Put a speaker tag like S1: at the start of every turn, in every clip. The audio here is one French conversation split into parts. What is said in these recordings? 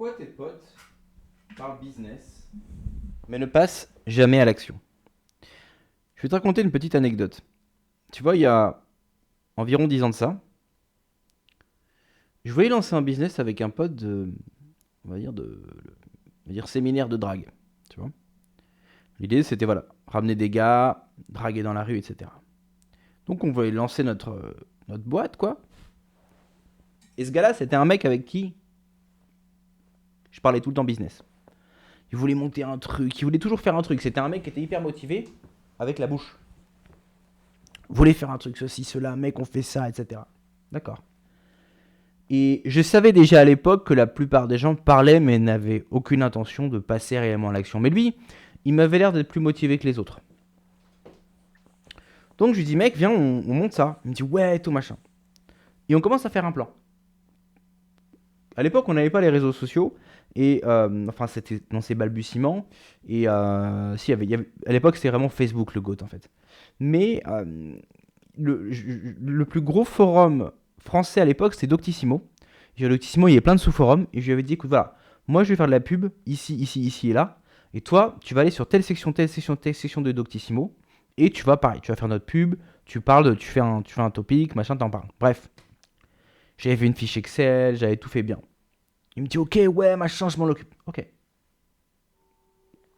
S1: Pourquoi tes potes parlent business mais ne passent jamais à l'action? Je vais te raconter une petite anecdote. Tu vois, il y a environ 10 ans de ça, je voulais lancer un business avec un pote on va dire, on va dire séminaire de drague. Tu vois. L'idée, c'était, voilà, ramener des gars, draguer dans la rue, etc. Donc, on voulait lancer notre boîte, quoi. Et ce gars-là, c'était un mec avec qui je parlais tout le temps business. Il voulait monter un truc, il voulait toujours faire un truc. C'était un mec qui était hyper motivé avec la bouche. Il voulait faire un truc, ceci, cela, mec, on fait ça, etc. D'accord. Et je savais déjà à l'époque que la plupart des gens parlaient mais n'avaient aucune intention de passer réellement à l'action. Mais lui, il m'avait l'air d'être plus motivé que les autres. Donc je lui dis, mec, viens, on monte ça. Il me dit, ouais, tout machin. Et on commence à faire un plan. À l'époque, on n'avait pas les réseaux sociaux. Et enfin, c'était dans ses balbutiements. Et si, à l'époque, c'était vraiment Facebook le GOAT en fait. Mais le plus gros forum français à l'époque, c'était Doctissimo. Et Doctissimo, il y avait plein de sous-forums. Et je lui avais dit, écoute, voilà, moi je vais faire de la pub ici, ici, ici et là. Et toi, tu vas aller sur telle section, telle section, telle section de Doctissimo. Et tu vas, pareil, tu vas faire notre pub. Tu fais un topic, machin, t'en parles. Bref, j'avais fait une fiche Excel, j'avais tout fait bien. Il me dit, ok, ouais, machin, je m'en occupe. Ok.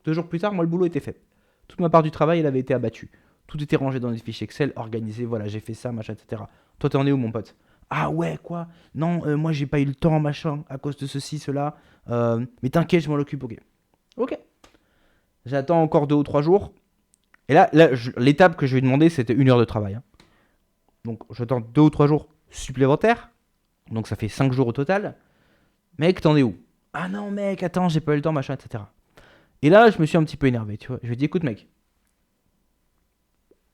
S1: 2 jours plus tard, moi, le boulot était fait. Toute ma part du travail, elle avait été abattue. Tout était rangé dans des fiches Excel, organisé, voilà, j'ai fait ça, machin, etc. Toi, t'en es où, mon pote? Ah ouais, quoi? Non, moi, j'ai pas eu le temps, machin, à cause de ceci, cela. Mais t'inquiète, je m'en occupe, ok. Ok. J'attends encore 2 ou 3 jours. Et là l'étape que je lui ai demandé, c'était 1 heure de travail, hein. Donc, j'attends 2 ou 3 jours supplémentaires. Donc, ça fait 5 jours au total. Mec, t'en es où? Ah non, mec, attends, j'ai pas eu le temps, machin, etc. Et là, je me suis un petit peu énervé, tu vois. Je lui ai dit, écoute, mec,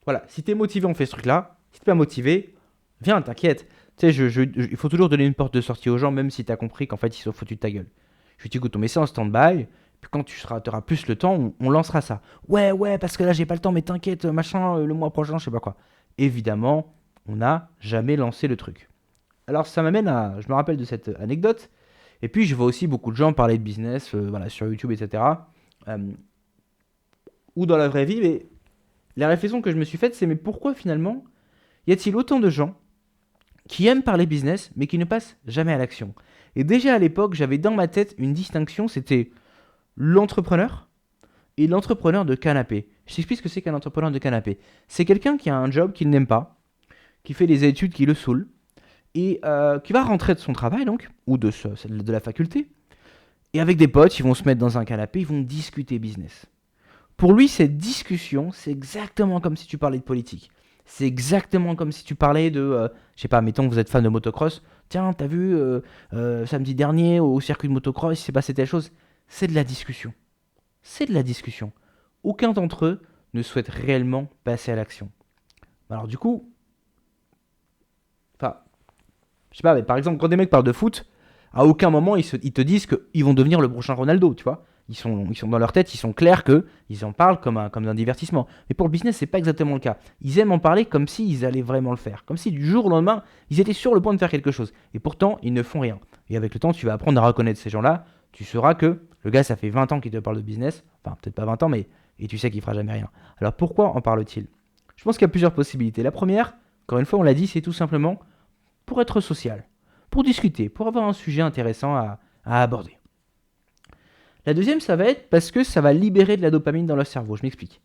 S1: voilà, si t'es motivé, on fait ce truc-là. Si t'es pas motivé, viens, t'inquiète. Tu sais, il faut toujours donner une porte de sortie aux gens, même si t'as compris qu'en fait, ils sont foutus de ta gueule. Je lui ai dit, écoute, on met ça en stand-by. Puis quand t'auras plus le temps, on lancera ça. Ouais, ouais, parce que là, j'ai pas le temps, mais t'inquiète, machin, le mois prochain, je sais pas quoi. Évidemment, on n'a jamais lancé le truc. Alors, ça m'amène à. Je me rappelle de cette anecdote. Et puis, je vois aussi beaucoup de gens parler de business, voilà, sur YouTube, etc. Euh, ou dans la vraie vie, mais la réflexion que je me suis faite, c'est mais pourquoi finalement y a-t-il autant de gens qui aiment parler business, mais qui ne passent jamais à l'action? Et déjà à l'époque, j'avais dans ma tête une distinction, c'était l'entrepreneur et l'entrepreneur de canapé. Je t'explique ce que c'est qu'un entrepreneur de canapé. C'est quelqu'un qui a un job qu'il n'aime pas, qui fait des études qui le saoulent, et qui va rentrer de son travail donc, ou de la faculté, et avec des potes, ils vont se mettre dans un canapé, ils vont discuter business. Pour lui, cette discussion, c'est exactement comme si tu parlais de politique. C'est exactement comme si tu parlais de, je sais pas, mettons que vous êtes fan de motocross. Tiens, t'as vu samedi dernier au circuit de motocross, il s'est passé telle chose. C'est de la discussion. C'est de la discussion. Aucun d'entre eux ne souhaite réellement passer à l'action. Alors du coup, enfin, je sais pas, mais par exemple, quand des mecs parlent de foot, à aucun moment ils te disent qu'ils vont devenir le prochain Ronaldo, tu vois. Ils sont dans leur tête, ils sont clairs qu'ils en parlent comme d'un divertissement. Mais pour le business, c'est pas exactement le cas. Ils aiment en parler comme s'ils allaient vraiment le faire. Comme si du jour au lendemain, ils étaient sur le point de faire quelque chose. Et pourtant, ils ne font rien. Et avec le temps, tu vas apprendre à reconnaître ces gens-là. Tu sauras que le gars, ça fait 20 ans qu'il te parle de business. Enfin, peut-être pas 20 ans, mais. Et tu sais qu'il fera jamais rien. Alors pourquoi en parle-t-il? Je pense qu'il y a plusieurs possibilités. La première, encore une fois, on l'a dit, c'est tout simplement pour être social, pour discuter, pour avoir un sujet intéressant à aborder. La deuxième, ça va être parce que ça va libérer de la dopamine dans le cerveau. Je m'explique.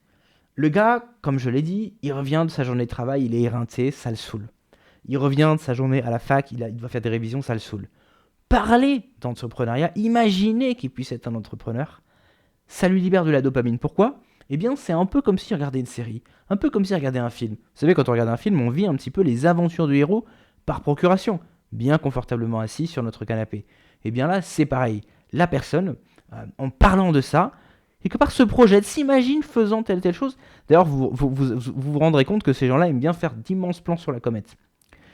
S1: Le gars, comme je l'ai dit, il revient de sa journée de travail, il est éreinté, ça le saoule. Il revient de sa journée à la fac, il doit faire des révisions, ça le saoule. Parler d'entrepreneuriat, imaginer qu'il puisse être un entrepreneur, ça lui libère de la dopamine. Pourquoi? Eh bien, c'est un peu comme si regardait une série, un peu comme si regardait un film. Vous savez, quand on regarde un film, on vit un petit peu les aventures du héros par procuration, bien confortablement assis sur notre canapé. Eh bien là, c'est pareil. La personne, en parlant de ça, quelque part se projette, s'imagine faisant telle chose. D'ailleurs, vous rendrez compte que ces gens-là aiment bien faire d'immenses plans sur la comète.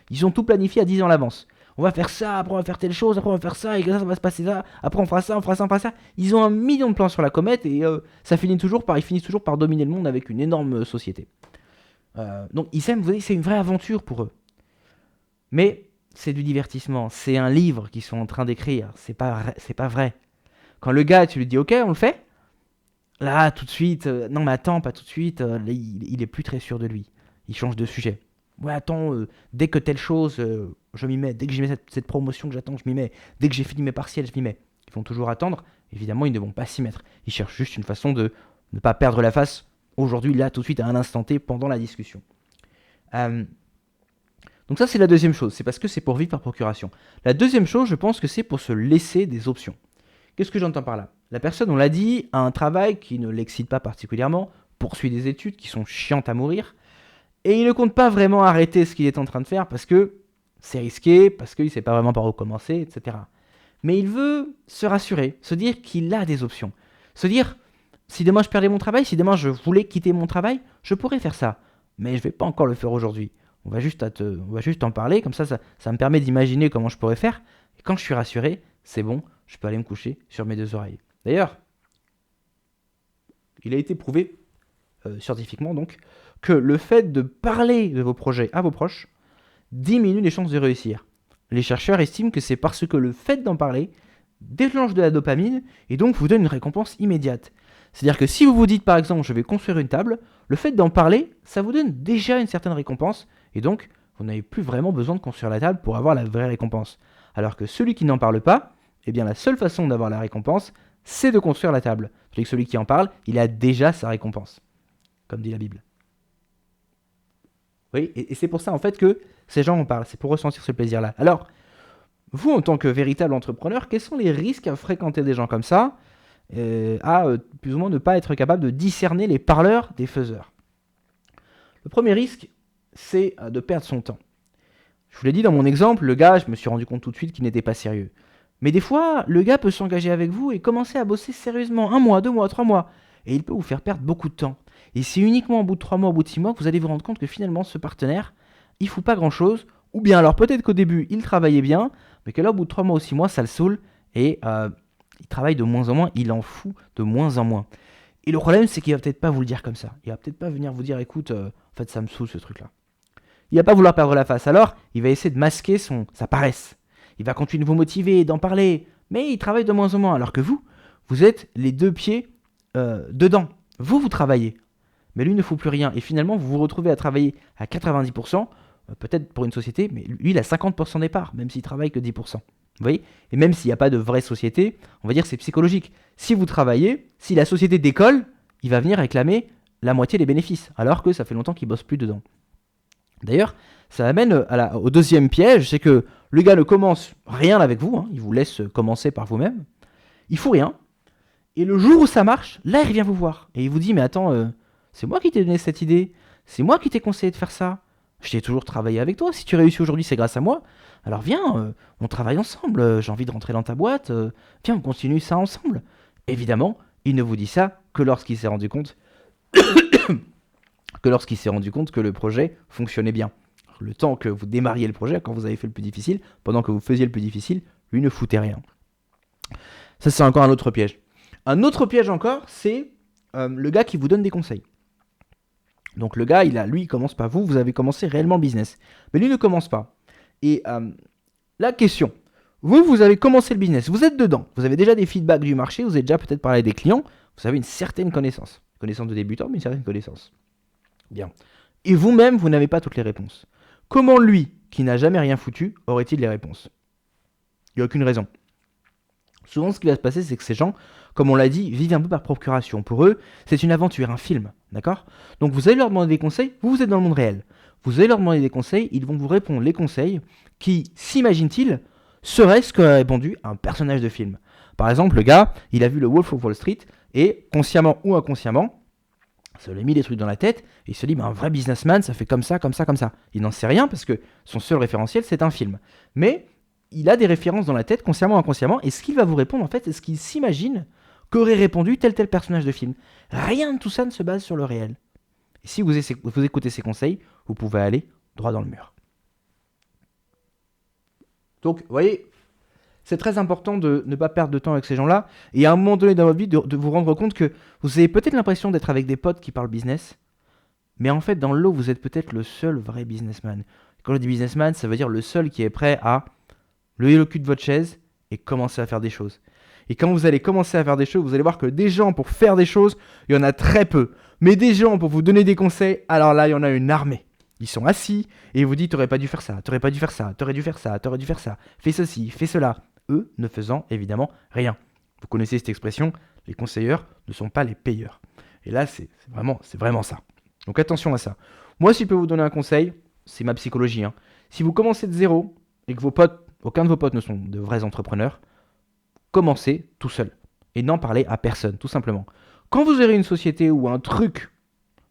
S1: Ils ont tout planifié à 10 ans à l'avance. On va faire ça, après on va faire telle chose, après on va faire ça, et ça va se passer ça, après on fera ça, on fera ça, on fera ça. Ils ont 1 million de plans sur la comète et ils finissent toujours par dominer le monde avec une énorme société. Donc ils aiment, vous voyez, c'est une vraie aventure pour eux. Mais c'est du divertissement. C'est un livre qu'ils sont en train d'écrire. C'est pas vrai. Quand le gars, tu lui dis, ok, on le fait. Là, tout de suite, non mais attends, pas tout de suite. Là, il est plus très sûr de lui. Il change de sujet. Ouais, attends, dès que telle chose, je m'y mets. Dès que j'ai cette promotion que j'attends, je m'y mets. Dès que j'ai fini mes partiels, je m'y mets. Ils vont toujours attendre. Évidemment, ils ne vont pas s'y mettre. Ils cherchent juste une façon de ne pas perdre la face aujourd'hui, là, tout de suite, à un instant T, pendant la discussion. Donc ça, c'est la deuxième chose. C'est parce que c'est pour vivre par procuration. La deuxième chose, je pense que c'est pour se laisser des options. Qu'est-ce que j'entends par là? La personne, on l'a dit, a un travail qui ne l'excite pas particulièrement, poursuit des études qui sont chiantes à mourir, et il ne compte pas vraiment arrêter ce qu'il est en train de faire parce que c'est risqué, parce qu'il ne sait pas vraiment par où commencer, etc. Mais il veut se rassurer, se dire qu'il a des options. Se dire, si demain je perdais mon travail, si demain je voulais quitter mon travail, je pourrais faire ça. Mais je ne vais pas encore le faire aujourd'hui. On va juste en parler, comme ça me permet d'imaginer comment je pourrais faire. Et quand je suis rassuré, c'est bon, je peux aller me coucher sur mes deux oreilles. D'ailleurs, il a été prouvé, scientifiquement donc, que le fait de parler de vos projets à vos proches diminue les chances de réussir. Les chercheurs estiment que c'est parce que le fait d'en parler déclenche de la dopamine et donc vous donne une récompense immédiate. C'est-à-dire que si vous vous dites par exemple je vais construire une table, le fait d'en parler, ça vous donne déjà une certaine récompense et donc vous n'avez plus vraiment besoin de construire la table pour avoir la vraie récompense. Alors que celui qui n'en parle pas, eh bien la seule façon d'avoir la récompense, c'est de construire la table. Tandis que celui qui en parle, il a déjà sa récompense, comme dit la Bible. Oui, et c'est pour ça en fait que ces gens en parlent, c'est pour ressentir ce plaisir-là. Alors, vous en tant que véritable entrepreneur, quels sont les risques à fréquenter des gens comme ça, plus ou moins ne pas être capable de discerner les parleurs des faiseurs? Le premier risque, c'est de perdre son temps. Je vous l'ai dit dans mon exemple, le gars, je me suis rendu compte tout de suite qu'il n'était pas sérieux. Mais des fois, le gars peut s'engager avec vous et commencer à bosser sérieusement 1 mois, 2 mois, 3 mois. Et il peut vous faire perdre beaucoup de temps. Et c'est uniquement au bout de 3 mois, au bout de 6 mois que vous allez vous rendre compte que finalement, ce partenaire, il fout pas grand-chose. Ou bien alors peut-être qu'au début, il travaillait bien, mais que là, au bout de 3 mois ou 6 mois, ça le saoule. Et il travaille de moins en moins, il en fout de moins en moins. Et le problème, c'est qu'il va peut-être pas vous le dire comme ça. Il va peut-être pas venir vous dire, écoute, en fait, ça me saoule ce truc-là. Il va pas vouloir perdre la face. Alors, il va essayer de masquer sa paresse. Il va continuer de vous motiver, d'en parler, mais il travaille de moins en moins. Alors que vous êtes les deux pieds dedans. Vous travaillez, mais lui ne fout plus rien. Et finalement, vous vous retrouvez à travailler à 90%, peut-être pour une société, mais lui, il a 50% des parts, même s'il travaille que 10%. Vous voyez? Et même s'il n'y a pas de vraie société, on va dire que c'est psychologique. Si vous travaillez, si la société décolle, il va venir réclamer la moitié des bénéfices, alors que ça fait longtemps qu'il ne bosse plus dedans. D'ailleurs, ça amène au deuxième piège, c'est que le gars ne commence rien avec vous, il vous laisse commencer par vous-même, il fout rien, et le jour où ça marche, là il revient vous voir, et il vous dit, mais attends, c'est moi qui t'ai donné cette idée, c'est moi qui t'ai conseillé de faire ça, je t'ai toujours travaillé avec toi, si tu réussis aujourd'hui c'est grâce à moi, alors viens, on travaille ensemble, j'ai envie de rentrer dans ta boîte, viens on continue ça ensemble. Évidemment, il ne vous dit ça que lorsqu'il s'est rendu compte que le projet fonctionnait bien. Le temps que vous démarriez le projet, quand vous avez fait le plus difficile, pendant que vous faisiez le plus difficile, lui ne foutait rien. Ça, c'est encore un autre piège. Un autre piège encore, c'est le gars qui vous donne des conseils. Donc le gars, lui, il commence pas. Vous avez commencé réellement le business. Mais lui ne commence pas. Et la question, vous avez commencé le business, vous êtes dedans, vous avez déjà des feedbacks du marché, vous avez déjà peut-être parlé des clients, vous avez une certaine connaissance. Connaissance de débutant, mais une certaine connaissance. Bien. Et vous-même, vous n'avez pas toutes les réponses. Comment lui, qui n'a jamais rien foutu, aurait-il les réponses? Il n'y a aucune raison. Souvent, ce qui va se passer, c'est que ces gens, comme on l'a dit, vivent un peu par procuration. Pour eux, c'est une aventure, un film, d'accord? Donc vous allez leur demander des conseils, vous êtes dans le monde réel. Vous allez leur demander des conseils, ils vont vous répondre les conseils qui, s'imaginent-ils, seraient ce qu'aurait répondu un personnage de film. Par exemple, le gars, il a vu le Wolf of Wall Street, et consciemment ou inconsciemment, ça lui a mis des trucs dans la tête, et il se dit, un vrai businessman, ça fait comme ça, comme ça, comme ça. Il n'en sait rien, parce que son seul référentiel, c'est un film. Mais il a des références dans la tête, consciemment ou inconsciemment, et ce qu'il va vous répondre, en fait, c'est ce qu'il s'imagine qu'aurait répondu tel personnage de film. Rien de tout ça ne se base sur le réel. Et si vous écoutez ces conseils, vous pouvez aller droit dans le mur. Donc, vous voyez, c'est très important de ne pas perdre de temps avec ces gens-là, et à un moment donné dans votre vie, de vous rendre compte que vous avez peut-être l'impression d'être avec des potes qui parlent business, mais en fait, dans le lot, vous êtes peut-être le seul vrai businessman. Quand je dis businessman, ça veut dire le seul qui est prêt à lever le cul de votre chaise et commencer à faire des choses. Et quand vous allez commencer à faire des choses, vous allez voir que des gens pour faire des choses, il y en a très peu. Mais des gens pour vous donner des conseils, alors là, il y en a une armée. Ils sont assis et ils vous disent t'aurais pas dû faire ça, t'aurais pas dû faire ça, t'aurais dû faire ça, t'aurais dû faire ça, fais ceci, fais cela. Eux ne faisant évidemment rien. Vous connaissez cette expression, les conseilleurs ne sont pas les payeurs. Et là, c'est vraiment ça. Donc attention à ça. Moi, si je peux vous donner un conseil, c'est ma psychologie. Si vous commencez de zéro et que aucun de vos potes ne sont de vrais entrepreneurs, commencez tout seul et n'en parlez à personne, tout simplement. Quand vous aurez une société ou un truc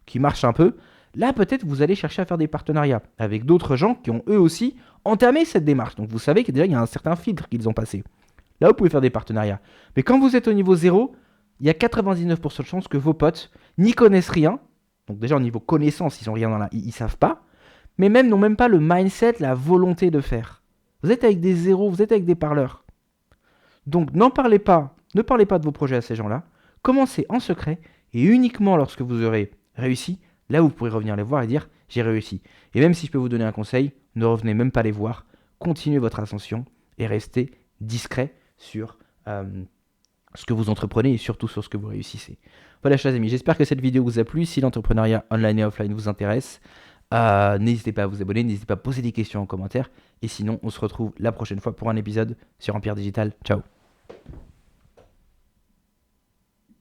S1: qui marche un peu, là peut-être vous allez chercher à faire des partenariats avec d'autres gens qui ont eux aussi entamé cette démarche. Donc vous savez que déjà il y a un certain filtre qu'ils ont passé. Là vous pouvez faire des partenariats. Mais quand vous êtes au niveau zéro, il y a 99% de chances que vos potes n'y connaissent rien. Donc déjà au niveau connaissance, ils ont rien ils savent pas. Mais même n'ont même pas le mindset, la volonté de faire. Vous êtes avec des zéros, vous êtes avec des parleurs. Donc ne parlez pas de vos projets à ces gens-là. Commencez en secret et uniquement lorsque vous aurez réussi, là vous pourrez revenir les voir et dire j'ai réussi. Et même si je peux vous donner un conseil, ne revenez même pas les voir. Continuez votre ascension et restez discret sur ce que vous entreprenez et surtout sur ce que vous réussissez. Voilà, chers amis, j'espère que cette vidéo vous a plu. Si l'entrepreneuriat online et offline vous intéresse, n'hésitez pas à vous abonner, n'hésitez pas à poser des questions en commentaire. Et sinon, on se retrouve la prochaine fois pour un épisode sur Empire Digital. Ciao.